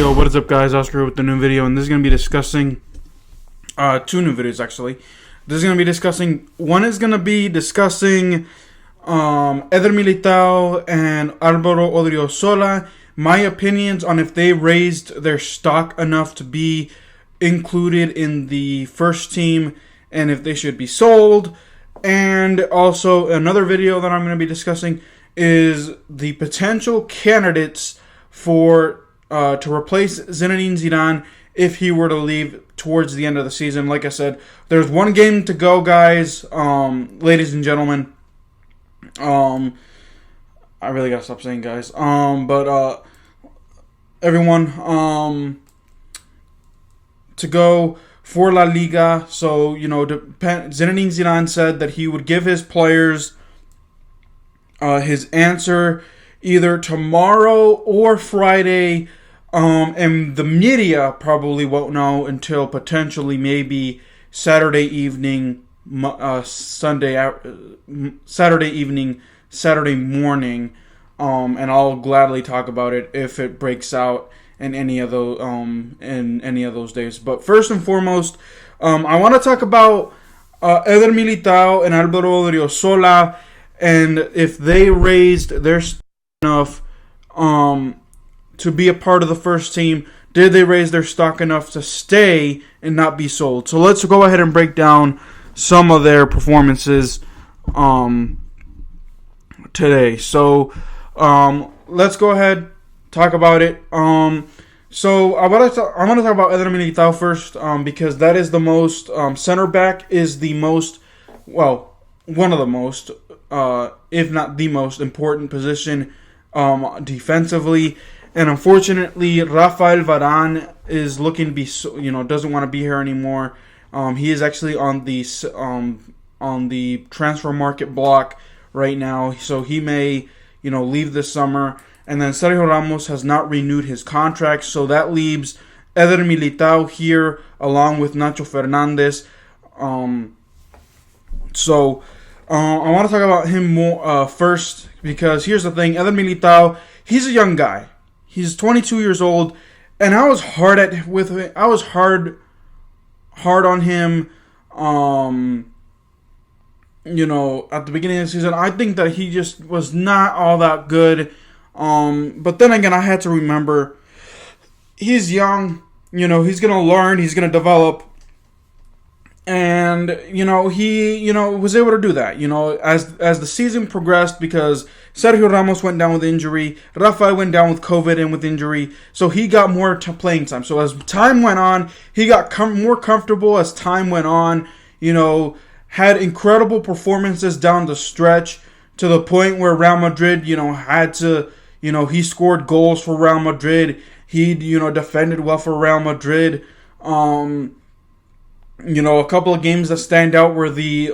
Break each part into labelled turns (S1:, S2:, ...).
S1: Yo, what is up, guys? Oscar with the new video, and this is going to be discussing two new videos, actually. This is going to be discussing, one is going to be discussing Eder Militão and Alvaro Odriozola, my opinions on if they raised their stock enough to be included in the first team and if they should be sold. And also another video that I'm going to be discussing is the potential candidates for to replace Zinedine Zidane if he were to leave towards the end of the season. Like I said, there's one game to go, guys. Ladies and gentlemen. I really gotta stop saying guys. But everyone, to go for La Liga. So, you know, Zinedine Zidane said that he would give his players his answer either tomorrow or Friday, and the media probably won't know until potentially maybe Saturday evening, Saturday morning, and I'll gladly talk about it if it breaks out in any of those days. But first and foremost, I want to talk about Eder Militão and Alvaro Odriozola, and if they raised their enough to be a part of the first team. Did they raise their stock enough to stay and not be sold? So let's go ahead and break down some of their performances today. So let's go ahead, talk about it. So I want to talk about Eder Militão first, because that is the most center back is the most, well, one of the most, if not the most important position defensively. And unfortunately, Rafael Varane is looking to be, doesn't want to be here anymore. He is actually on the transfer market block right now, so he may, leave this summer. And then Sergio Ramos has not renewed his contract, so that leaves Eder Militão here along with Nacho Fernandez. So I want to talk about him more first, because here's the thing: Eder Militão, he's a young guy. He's 22 years old, and I was hard on him. At the beginning of the season, I think that he just was not all that good. But then again, I had to remember he's young. He's gonna learn. He's gonna develop. And, he, was able to do that, as the season progressed, because Sergio Ramos went down with injury, Rafael went down with COVID and with injury, so he got more playing time. So as time went on, he got more comfortable as time went on, had incredible performances down the stretch to the point where Real Madrid, had to, he scored goals for Real Madrid. He, defended well for Real Madrid. A couple of games that stand out were the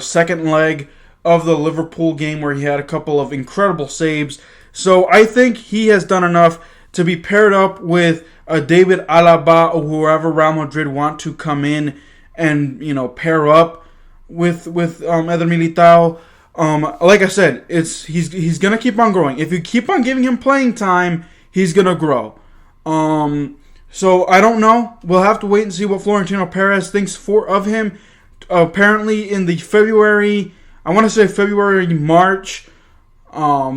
S1: second leg of the Liverpool game, where he had a couple of incredible saves. So I think he has done enough to be paired up with David Alaba or whoever Real Madrid want to come in and pair up with Eder Militão. Like I said, he's gonna keep on growing. If you keep on giving him playing time, he's gonna grow. So I don't know. We'll have to wait and see what Florentino Perez thinks of him. Apparently, in the March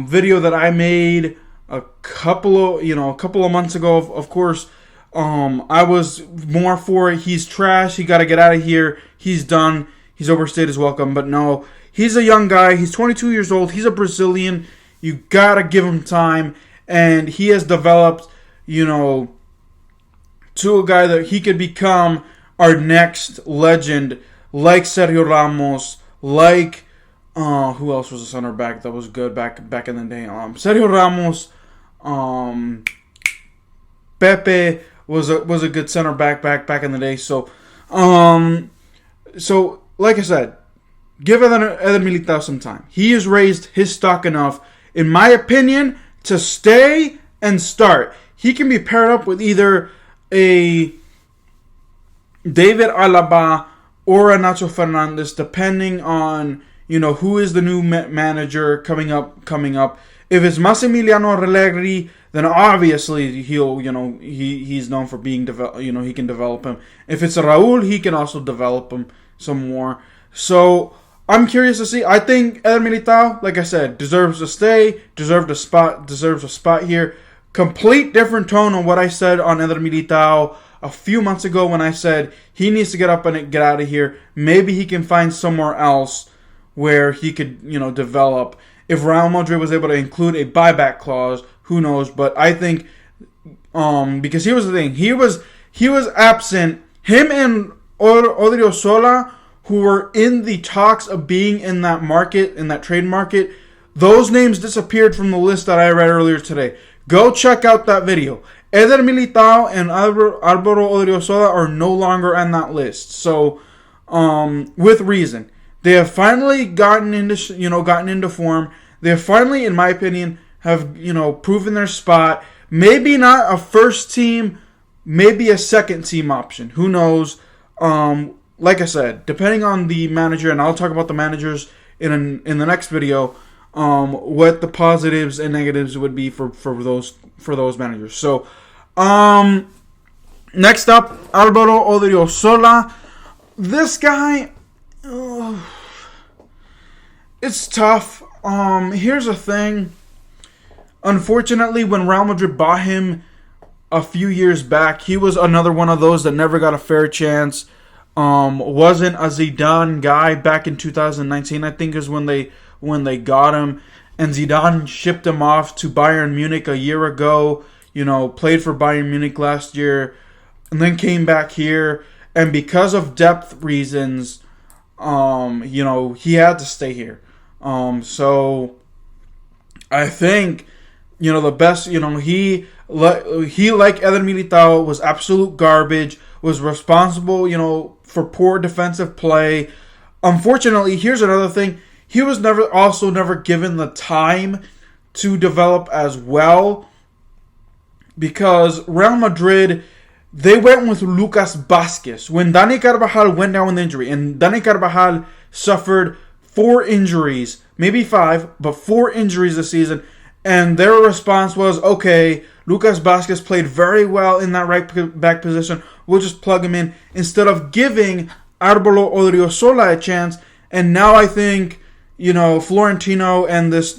S1: video that I made a couple of months ago. Of course, I was more for he's trash. He got to get out of here. He's done. He's overstayed his welcome. But no, he's a young guy. He's 22 years old. He's a Brazilian. You gotta give him time, and he has developed, to a guy that he could become our next legend, like Sergio Ramos, like who else was a center back that was good back in the day? Sergio Ramos, Pepe was a good center back in the day. So like I said, give Eder Militão some time. He has raised his stock enough, in my opinion, to stay and start. He can be paired up with either a David Alaba or a Nacho Fernandez, depending on who is the new manager coming up. If it's Massimiliano Allegri, then obviously he's known for being he can develop him. If it's Raul, he can also develop him some more. So I'm curious to see. I think Eder Militão, like I said, deserves to stay, deserves a spot here. Complete different tone on what I said on Eder Militão a few months ago when I said he needs to get up and get out of here. Maybe he can find somewhere else where he could, develop. If Real Madrid was able to include a buyback clause, who knows? But I think, because here was the thing, he was absent. Him and Odriozola, who were in the talks of being in that market, in that trade market, those names disappeared from the list that I read earlier today. Go check out that video. Eder Militão and Alvaro Odriozola are no longer on that list. So, with reason. They have finally gotten into form. They have finally, in my opinion, have, proven their spot. Maybe not a first team, maybe a second team option. Who knows? Like I said, depending on the manager, and I'll talk about the managers in the next video, what the positives and negatives would be for those managers. So, next up, Alvaro Odriozola. This guy, it's tough. Here's the thing. Unfortunately, when Real Madrid bought him a few years back, he was another one of those that never got a fair chance. Wasn't a Zidane guy back in 2019, I think is when they got him. And Zidane shipped him off to Bayern Munich a year ago. Played for Bayern Munich last year. And then came back here. And because of depth reasons, he had to stay here. So I think, the best, he like Eder Militão was absolute garbage, was responsible, for poor defensive play. Unfortunately, here's another thing. He was never given the time to develop as well, because Real Madrid, they went with Lucas Vazquez when Dani Carvajal went down with injury, and Dani Carvajal suffered 4 injuries, maybe 5, but 4 injuries this season, and their response was, okay, Lucas Vazquez played very well in that right back position, we'll just plug him in, instead of giving Alvaro Odriozola a chance. And now I think, Florentino and this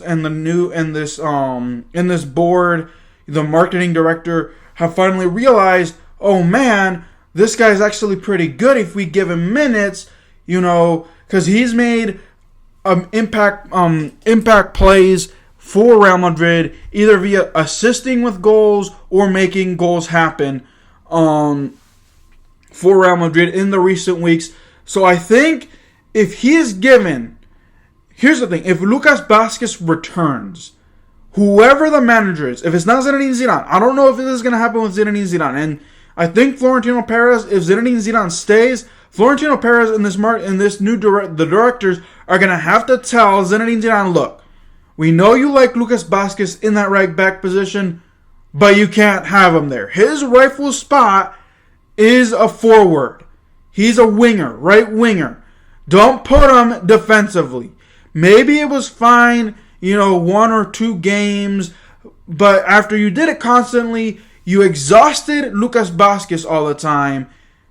S1: board, the marketing director, have finally realized, oh man, this guy's actually pretty good if we give him minutes, because he's made impact plays for Real Madrid, either via assisting with goals or making goals happen for Real Madrid in the recent weeks. So I think if he is given, here's the thing, if Lucas Vazquez returns, whoever the manager is, if it's not Zinedine Zidane, I don't know if this is going to happen with Zinedine Zidane, and I think Florentino Perez, if Zinedine Zidane stays, Florentino Perez and the directors are going to have to tell Zinedine Zidane, look, we know you like Lucas Vazquez in that right back position, but you can't have him there. His rightful spot is a forward. He's a winger, right winger. Don't put him defensively. Maybe it was fine, 1 or 2 games, but after you did it constantly, you exhausted Lucas Vazquez all the time.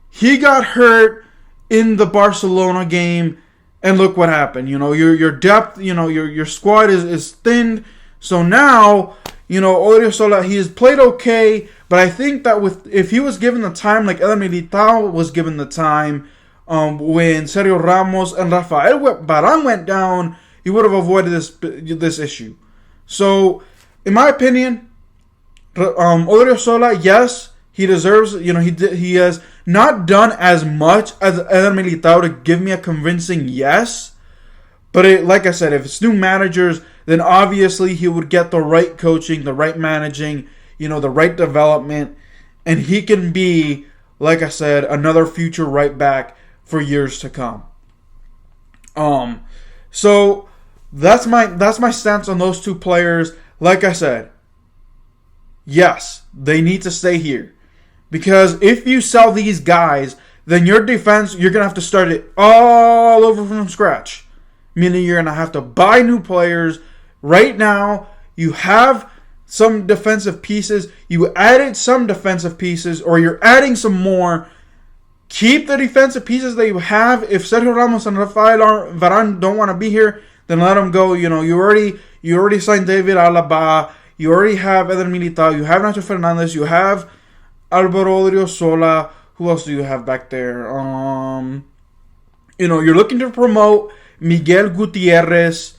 S1: He got hurt in the Barcelona game, and look what happened. Your depth, your squad is thinned. So now, Odriozola, he has played okay, but I think that if he was given the time like Eder Militão was given the time when Sergio Ramos and Rafael Varane went down, he would have avoided this issue. So, in my opinion, Odriozola, yes, he deserves, he has not done as much as Eder Militão to give me a convincing yes. But like I said, if it's new managers, then obviously he would get the right coaching, the right managing, the right development. And he can be, like I said, another future right back for years to come. So that's my stance on those 2 players. Like I said, yes, they need to stay here. Because if you sell these guys, then your defense, you're going to have to start it all over from scratch. Meaning you're going to have to buy new players. Right now, you have some defensive pieces. You added some defensive pieces, or you're adding some more. Keep the defensive pieces that you have. If Sergio Ramos and Rafael or Varane don't want to be here, then let them go. You know, you already signed David Alaba. You already have Eder Militão. You have Nacho Fernandez. You have Alvaro Odriozola. Who else do you have back there? You know, you're looking to promote Miguel Gutierrez.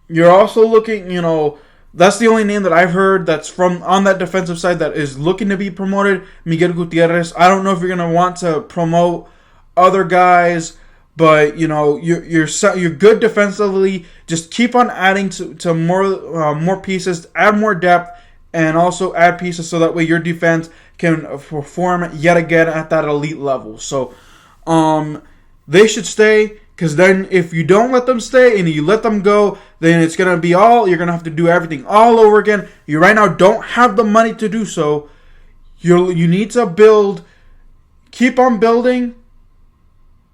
S1: You're also looking, you know, that's the only name that I've heard that's from on that defensive side that is looking to be promoted, Miguel Gutierrez. I don't know if you're going to want to promote other guys, but, you know, you're good defensively. Just keep on adding to more pieces, add more depth, and also add pieces so that way your defense can perform yet again at that elite level. So, they should stay. Because then if you don't let them stay and you let them go, then it's going to be you're going to have to do everything all over again. You right now don't have the money to do so. You need to build, keep on building,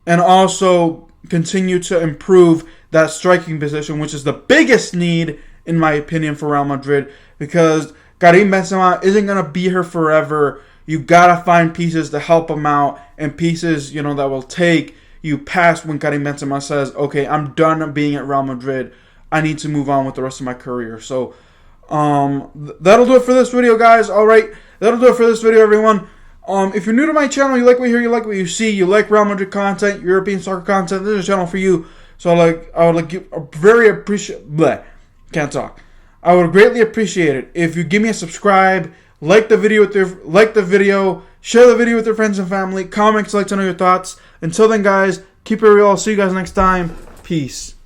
S1: and also continue to improve that striking position, which is the biggest need, in my opinion, for Real Madrid. Because Karim Benzema isn't going to be here forever. You got to find pieces to help him out, and pieces, you know, that will take you past when Karim Benzema says, okay, I'm done being at Real Madrid. I need to move on with the rest of my career. So, that'll do it for this video, guys. All right, that'll do it for this video, everyone. If you're new to my channel, you like what you hear, you like what you see, you like Real Madrid content, European soccer content, this is a channel for you. So, I would very appreciate. Can't talk. I would greatly appreciate it if you give me a subscribe, like the video, share the video with your friends and family, comment, select to know your thoughts. Until then, guys, keep it real. I'll see you guys next time. Peace.